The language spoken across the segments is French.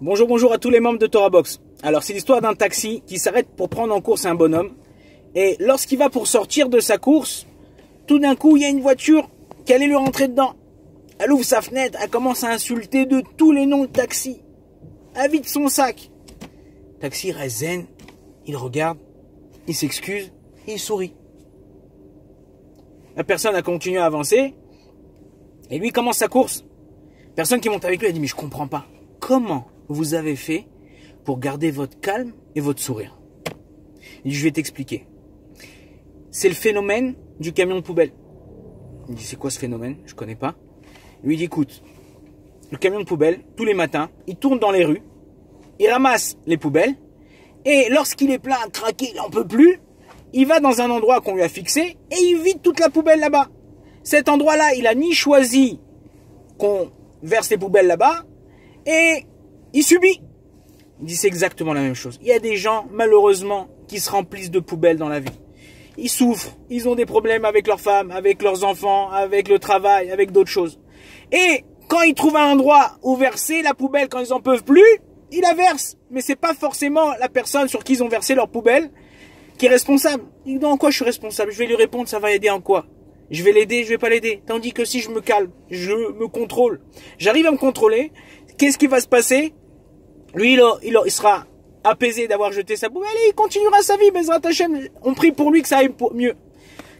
Bonjour, bonjour à tous les membres de Torah Box. Alors, c'est l'histoire d'un taxi qui s'arrête pour prendre en course un bonhomme. Et lorsqu'il va pour sortir de sa course, tout d'un coup, il y a une voiture qui allait lui rentrer dedans. Elle ouvre sa fenêtre, elle commence à insulter de tous les noms de taxi. Elle vide son sac. Taxi reste zen, il regarde, il s'excuse, et il sourit. La personne a continué à avancer, et lui commence sa course. Personne qui monte avec lui a dit, mais je comprends pas. Comment vous avez fait pour garder votre calme et votre sourire? Il dit, je vais t'expliquer. C'est le phénomène du camion de poubelle. Il dit, c'est quoi ce phénomène? Je connais pas. Il lui dit, écoute, le camion de poubelle, tous les matins, il tourne dans les rues, il ramasse les poubelles, et lorsqu'il est plein, craqué, il n'en peut plus, il va dans un endroit qu'on lui a fixé, et il vide toute la poubelle là-bas. Cet endroit-là, il a ni choisi qu'on verse les poubelles là-bas, et il subit. Il dit, c'est exactement la même chose. Il y a des gens, malheureusement, qui se remplissent de poubelles dans la vie. Ils souffrent, ils ont des problèmes avec leurs femmes, avec leurs enfants, avec le travail, avec d'autres choses. Et quand ils trouvent un endroit où verser la poubelle quand ils en peuvent plus, ils la versent. Mais c'est pas forcément la personne sur qui ils ont versé leur poubelle qui est responsable. Il dit, en quoi je suis responsable? Je vais lui répondre, ça va aider en quoi? Je vais l'aider, je vais pas l'aider. Tandis que si je me calme, je me contrôle, j'arrive à me contrôler, qu'est-ce qui va se passer? Lui, il sera apaisé d'avoir jeté sa poubelle et il continuera sa vie. Bezrat Hashem, on prie pour lui que ça aille mieux.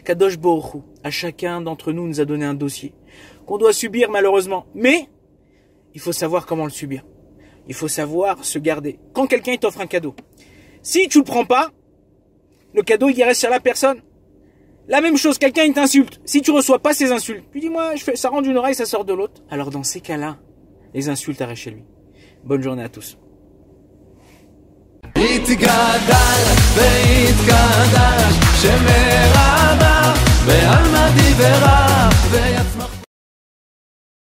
Kadosh Baruch Hu, à chacun d'entre nous, nous a donné un dossier qu'on doit subir malheureusement. Mais il faut savoir comment le subir. Il faut savoir se garder. Quand quelqu'un t'offre un cadeau, si tu le prends pas, le cadeau il reste sur la personne. La même chose, quelqu'un il t'insulte. Si tu reçois pas ces insultes, puis dis-moi, ça rentre d'une oreille, ça sort de l'autre. Alors dans ces cas-là, les insultes arrêtent chez lui. Bonne journée à tous. יתגדל ויתקדש שמרבה בעלמא דיברה